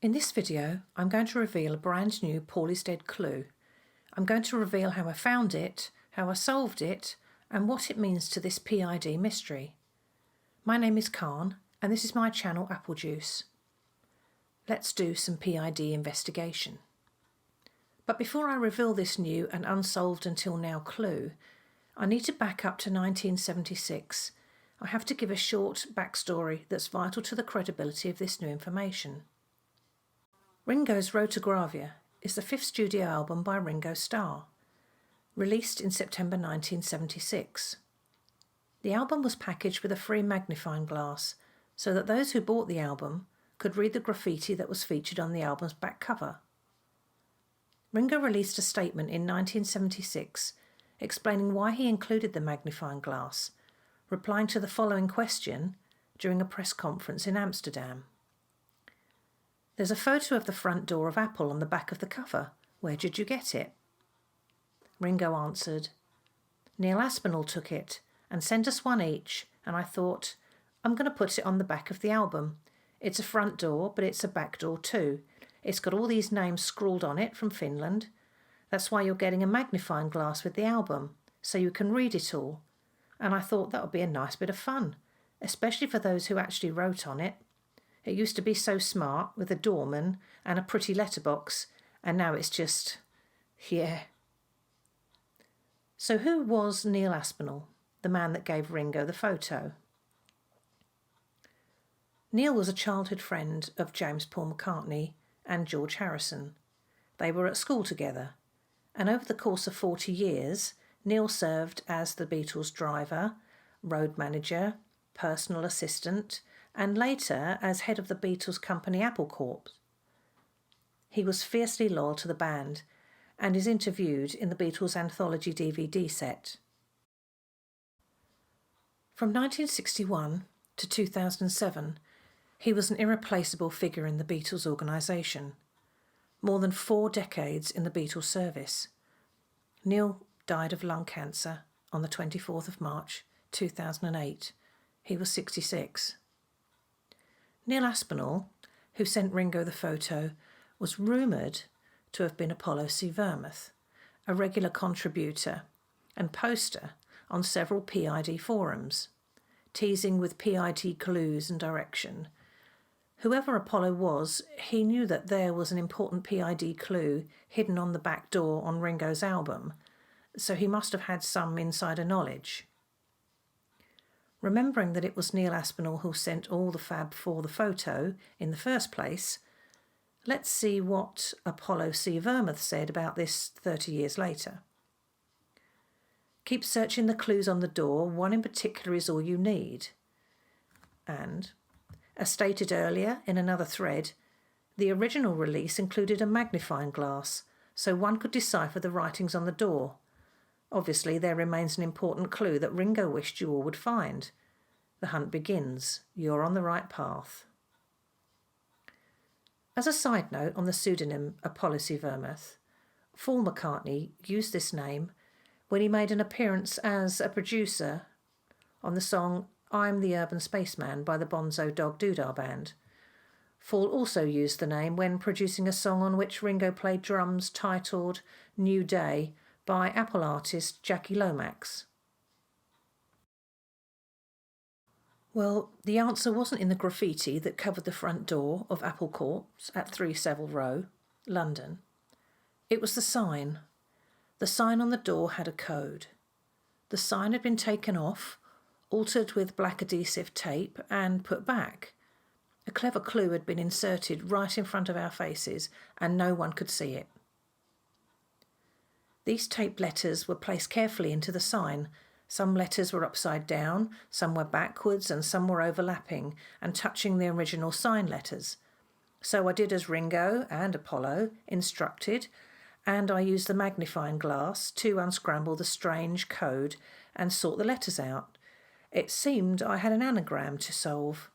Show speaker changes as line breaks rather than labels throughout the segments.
In this video, I'm going to reveal a brand new Paul is dead clue. I'm going to reveal how I found it, how I solved it, and what it means to this PID mystery. My name is Khan, and this is my channel Apple Juice. Let's do some PID investigation. But before I reveal this new and unsolved until now clue, I need to back up to 1976. I have to give a short backstory that's vital to the credibility of this new information. Ringo's Rotogravure is the fifth studio album by Ringo Starr, released in September 1976. The album was packaged with a free magnifying glass so that those who bought the album could read the graffiti that was featured on the album's back cover. Ringo released a statement in 1976 explaining why he included the magnifying glass, replying to the following question during a press conference in Amsterdam. There's a photo of the front door of Apaul on the back of the cover. Where did you get it? Ringo answered, Neil Aspinall took it and sent us one each, and I thought, I'm going to put it on the back of the album. It's a front door, but it's a back door too. It's got all these names scrawled on it from Finland. That's why you're getting a magnifying glass with the album, so you can read it all. And I thought that would be a nice bit of fun, especially for those who actually wrote on it. It used to be so smart with a doorman and a pretty letterbox, and now it's just, yeah. So who was Neil Aspinall, the man that gave Ringo the photo? Neil was a childhood friend of James Paul McCartney and George Harrison. They were at school together, and over the course of 40 years, Neil served as the Beatles' driver, road manager, personal assistant, and later as head of the Beatles company Apaul. He was fiercely loyal to the band and is interviewed in the Beatles anthology DVD set. From 1961 to 2007, he was an irreplaceable figure in the Beatles organisation. More than 4 decades in the Beatles service. Neil died of lung cancer on the 24th of March 2008. He was 66. Neil Aspinall, who sent Ringo the photo, was rumoured to have been Apollo C. Vermouth, a regular contributor and poster on several PID forums, teasing with PID clues and direction. Whoever Apollo was, he knew that there was an important PID clue hidden on the back door on Ringo's album, so he must have had some insider knowledge. Remembering that it was Neil Aspinall who sent all the fab for the photo in the first place, let's see what Apollo C. Vermouth said about this 30 years later. Keep searching the clues on the door, one in particular is all you need. And, as stated earlier in another thread, the original release included a magnifying glass, so one could decipher the writings on the door. Obviously, there remains an important clue that Ringo wished you all would find. The hunt begins. You're on the right path. As a side note on the pseudonym Apollo C. Vermouth, Paul McCartney used this name when he made an appearance as a producer on the song I'm the Urban Spaceman by the Bonzo Dog Doodah Band. Paul also used the name when producing a song on which Ringo played drums titled New Day by Apaul artist Jackie Lomax. Well, the answer wasn't in the graffiti that covered the front door of Apaul Court at 3 Savile Row, London. It was the sign. The sign on the door had a code. The sign had been taken off, altered with black adhesive tape and put back. A clever clue had been inserted right in front of our faces and no one could see it. These taped letters were placed carefully into the sign. Some letters were upside down, some were backwards, and some were overlapping and touching the original sign letters. So I did as Ringo and Apollo instructed, and I used the magnifying glass to unscramble the strange code and sort the letters out. It seemed I had an anagram to solve.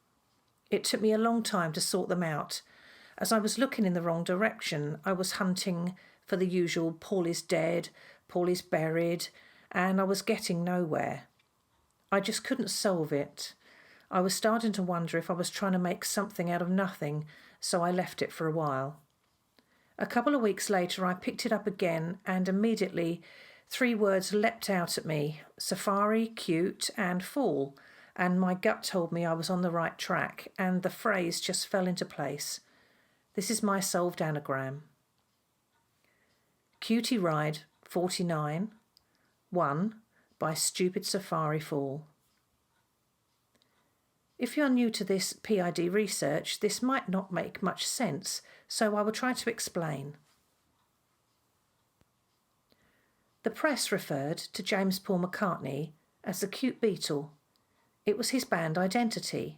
It took me a long time to sort them out. As I was looking in the wrong direction, I was hunting for the usual Paul is dead, Paul is buried, and I was getting nowhere. I just couldn't solve it. I was starting to wonder if I was trying to make something out of nothing, so I left it for a while. A couple of weeks later I picked it up again and immediately 3 words leapt out at me: safari, cute and fall, and my gut told me I was on the right track and the phrase just fell into place. This is my solved anagram. Cutie ride 49, 1 by stupid safari fall. If you're new to this PID research, this might not make much sense, so I will try to explain. The press referred to James Paul McCartney as the cute Beatle. It was his band identity.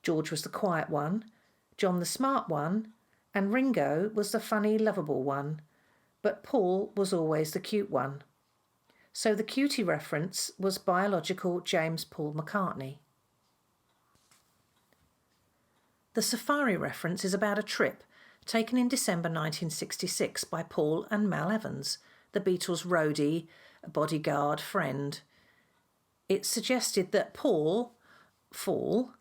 George was the quiet one, John the smart one, and Ringo was the funny, lovable one, but Paul was always the cute one. So the cutie reference was biological James Paul McCartney. The safari reference is about a trip taken in December 1966 by Paul and Mal Evans, the Beatles' roadie, bodyguard, friend. It suggested that Paul, Fall,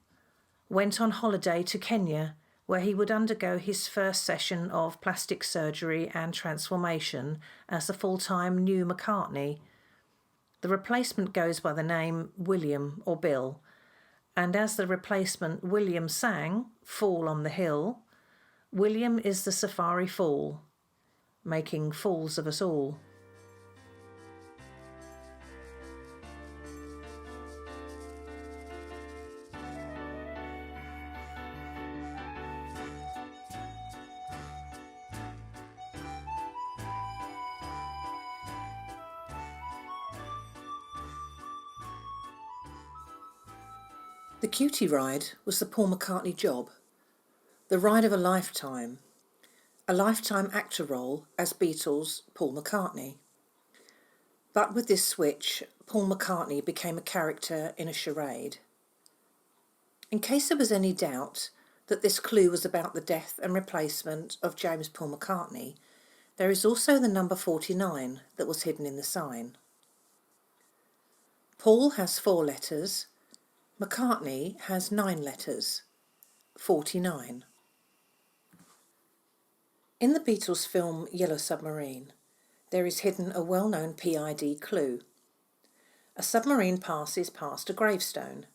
went on holiday to Kenya, where he would undergo his first session of plastic surgery and transformation as the full-time new McCartney. The replacement goes by the name William or Bill, and as the replacement William sang Fall on the Hill, William is the safari fool, making fools of us all. The cutie ride was the Paul McCartney job, the ride of a lifetime actor role as Beatles' Paul McCartney. But with this switch, Paul McCartney became a character in a charade. In case there was any doubt that this clue was about the death and replacement of James Paul McCartney, there is also the number 49 that was hidden in the sign. Paul has 4 letters, McCartney has 9 letters, 49. In the Beatles film Yellow Submarine, there is hidden a well-known PID clue. A submarine passes past a gravestone,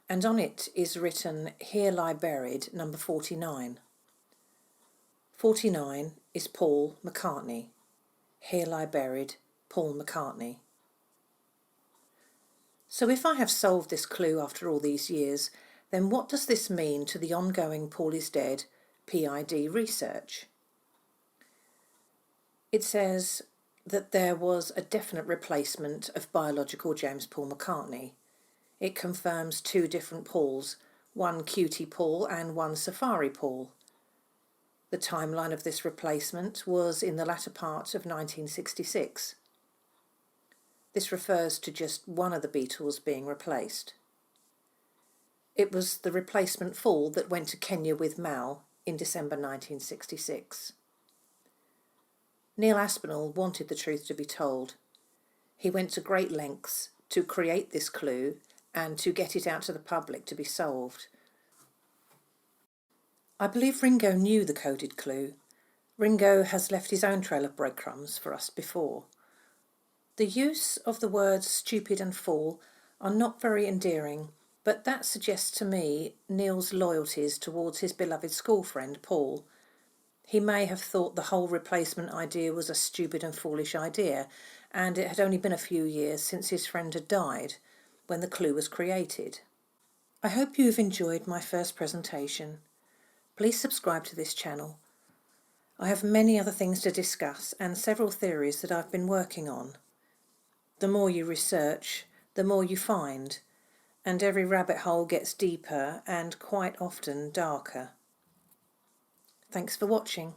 and on it is written, "Here lie buried number 49. 49 is Paul McCartney. Here lie buried Paul McCartney. So if I have solved this clue after all these years, then what does this mean to the ongoing Paul is Dead PID research? It says that there was a definite replacement of biological James Paul McCartney. It confirms 2 different Pauls, one cutie Paul and one safari Paul. The timeline of this replacement was in the latter part of 1966. This refers to just one of the Beatles being replaced. It was the replacement Fall that went to Kenya with Mal in December 1966. Neil Aspinall wanted the truth to be told. He went to great lengths to create this clue and to get it out to the public to be solved. I believe Ringo knew the coded clue. Ringo has left his own trail of breadcrumbs for us before. The use of the words stupid and fool are not very endearing, but that suggests to me Neil's loyalties towards his beloved school friend Paul. He may have thought the whole replacement idea was a stupid and foolish idea, and it had only been a few years since his friend had died when the clue was created. I hope you have enjoyed my first presentation. Please subscribe to this channel. I have many other things to discuss and several theories that I've been working on. The more you research, the more you find, and every rabbit hole gets deeper and quite often darker. Thanks for watching.